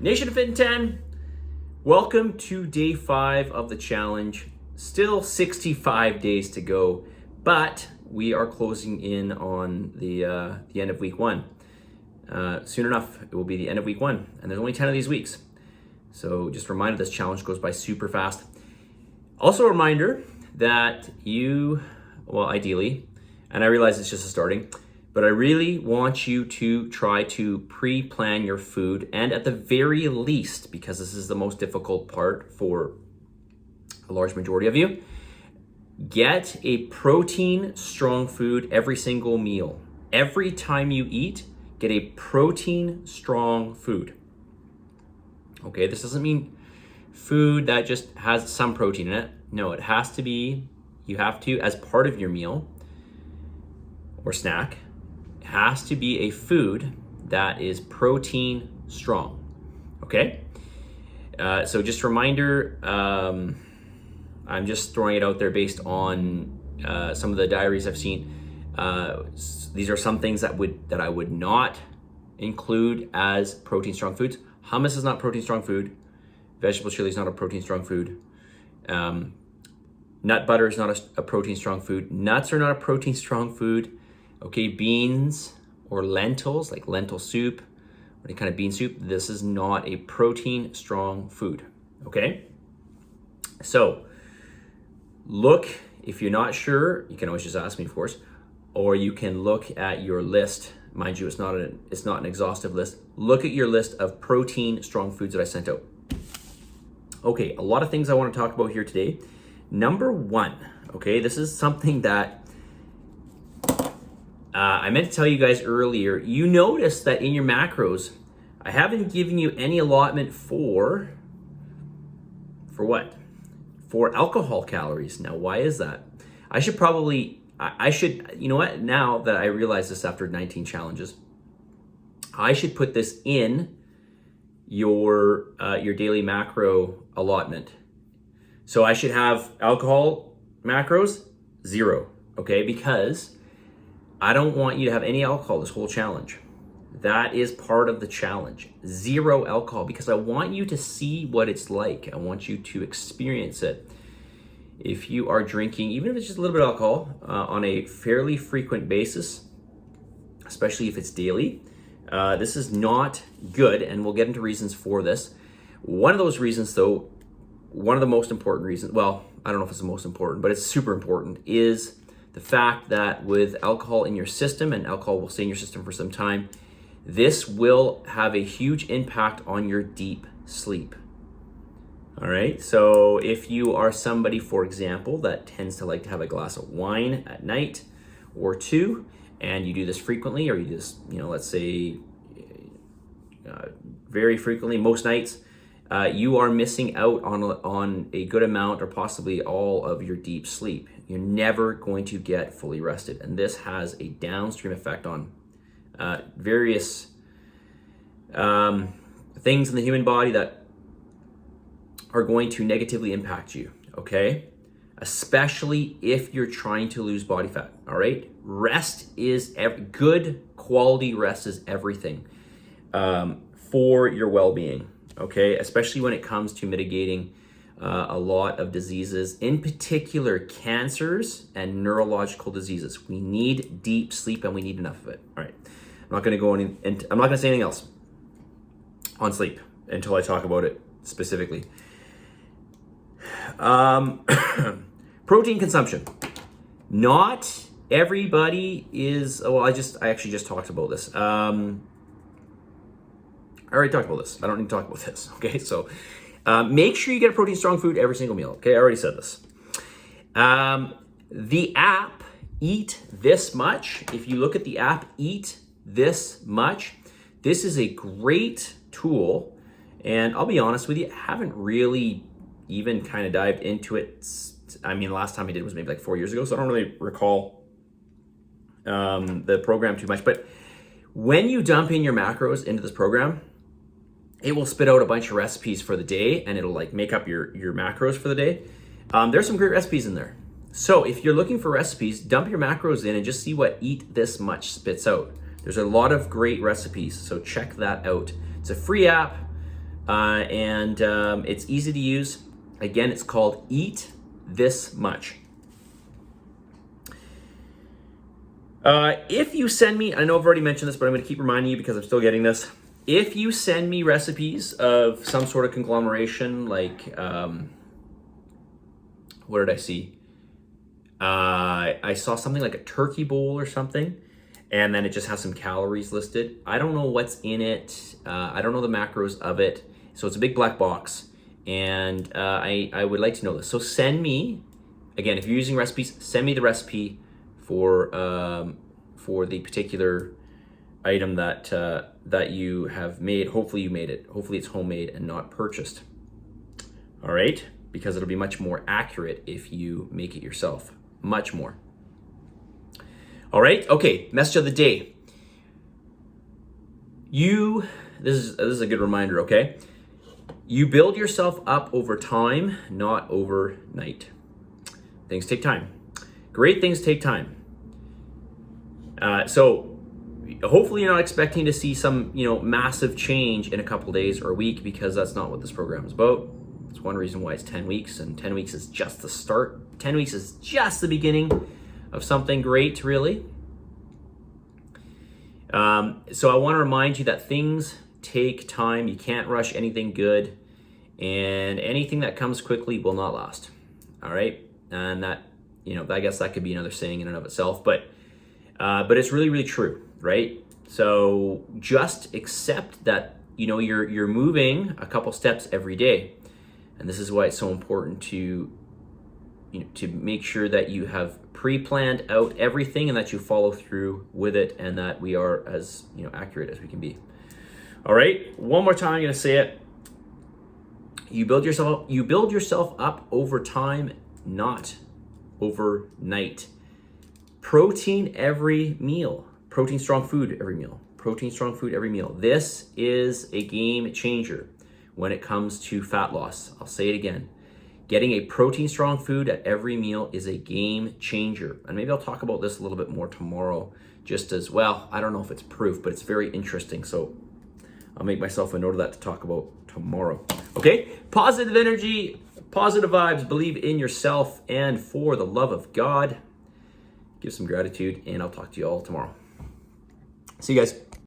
Nation of Fitin10, welcome to day 5 of the challenge. Still 65 days to go, but we are closing in on the end of week 1. Soon enough, it will be the end of week 1, and there's only 10 of these weeks. So just a reminder, this challenge goes by super fast. Also a reminder that ideally, and I realize it's just a starting, but I really want you to try to pre-plan your food, and at the very least, because this is the most difficult part for a large majority of you, get a protein strong food every single meal. Every time you eat, get a protein strong food. Okay, this doesn't mean food that just has some protein in it. No, it has to be, you have to, as part of your meal or snack, has to be a food that is protein strong. Okay, so just a reminder, I'm just throwing it out there based on some of the diaries I've seen. These are some things that I would not include as protein strong foods. Hummus is not protein strong food. Vegetable chili is not a protein strong food. Nut butter is not a protein strong food. Nuts are not a protein strong food. Okay, beans or lentils, like lentil soup, or any kind of bean soup, this is not a protein strong food, okay? So look, if you're not sure, you can always just ask me, of course, or you can look at your list. Mind you, it's not an exhaustive list. Look at your list of protein strong foods that I sent out. Okay, a lot of things I want to talk about here today. Number 1, okay, this is something that I meant to tell you guys earlier. You notice that in your macros, I haven't given you any allotment for what? For alcohol calories. Now, why is that? I should, you know what? Now that I realize this after 19 challenges, I should put this in your daily macro allotment. So I should have alcohol macros 0, okay? Because I don't want you to have any alcohol this whole challenge. That is part of the challenge. 0 alcohol, because I want you to see what it's like. I want you to experience it. If you are drinking, even if it's just a little bit of alcohol, on a fairly frequent basis, especially if it's daily, this is not good, and we'll get into reasons for this. One of those reasons, though, one of the most important reasons, well, I don't know if it's the most important, but it's super important, is the fact that with alcohol in your system, and alcohol will stay in your system for some time, this will have a huge impact on your deep sleep. All right, so if you are somebody, for example, that tends to like to have a glass of wine at night or 2, and you do this frequently, or you just, let's say very frequently, most nights, you are missing out on a good amount or possibly all of your deep sleep. You're never going to get fully rested, and this has a downstream effect on various things in the human body that are going to negatively impact you, okay? Especially if you're trying to lose body fat, all right? Rest is, good quality rest is everything for your well-being, okay? Especially when it comes to mitigating a lot of diseases, in particular cancers and neurological diseases. We need deep sleep, and we need enough of it. All right, I'm not going to go I'm not going to say anything else on sleep until I talk about it specifically. Protein consumption. Not everybody is. Well, I actually just talked about this. I already talked about this. I don't need to talk about this. Okay, so. Make sure you get a protein strong food every single meal. Okay, I already said this. The app Eat This Much, if you look at the app Eat This Much, this is a great tool. And I'll be honest with you, I haven't really even kind of dived into it. I mean, last time I did was maybe like 4 years ago, so I don't really recall the program too much. But when you dump in your macros into this program, it will spit out a bunch of recipes for the day, and it'll like make up your macros for the day. There's some great recipes in there. So if you're looking for recipes, dump your macros in and just see what Eat This Much spits out. There's a lot of great recipes, so check that out. It's a free app. and it's easy to use. Again, it's called Eat This Much. If you send me, I know I've already mentioned this, but I'm going to keep reminding you because I'm still getting this. If you send me recipes of some sort of conglomeration, like, what did I see? I saw something like a turkey bowl or something, and then it just has some calories listed. I don't know what's in it. I don't know the macros of it. So it's a big black box, and I would like to know this. So send me, again, if you're using recipes, send me the recipe for the particular item that you have made. Hopefully you made it. Hopefully it's homemade and not purchased. All right, because it'll be much more accurate if you make it yourself. Much more. All right. Okay. Message of the day. This is a good reminder. Okay. You build yourself up over time, not overnight. Things take time. Great things take time. So hopefully you're not expecting to see some, massive change in a couple days or a week, because that's not what this program is about. It's one reason why it's 10 weeks, and 10 weeks is just the start. 10 weeks is just the beginning of something great, really. So I want to remind you that things take time. You can't rush anything good, and anything that comes quickly will not last. All right. And that, I guess that could be another saying in and of itself, but it's really, really true, right? So just accept that, you're moving a couple steps every day. And this is why it's so important to make sure that you have pre-planned out everything and that you follow through with it, and that we are as, accurate as we can be. All right. One more time, I'm going to say it. You build yourself up over time, not overnight. Protein every meal. Protein strong food every meal. Protein strong food every meal. This is a game changer when it comes to fat loss. I'll say it again. Getting a protein strong food at every meal is a game changer. And maybe I'll talk about this a little bit more tomorrow, just as well. I don't know if it's proof, but it's very interesting. So I'll make myself a note of that to talk about tomorrow. Okay? Positive energy, positive vibes, believe in yourself, and for the love of God, give some gratitude, and I'll talk to you all tomorrow. See you guys.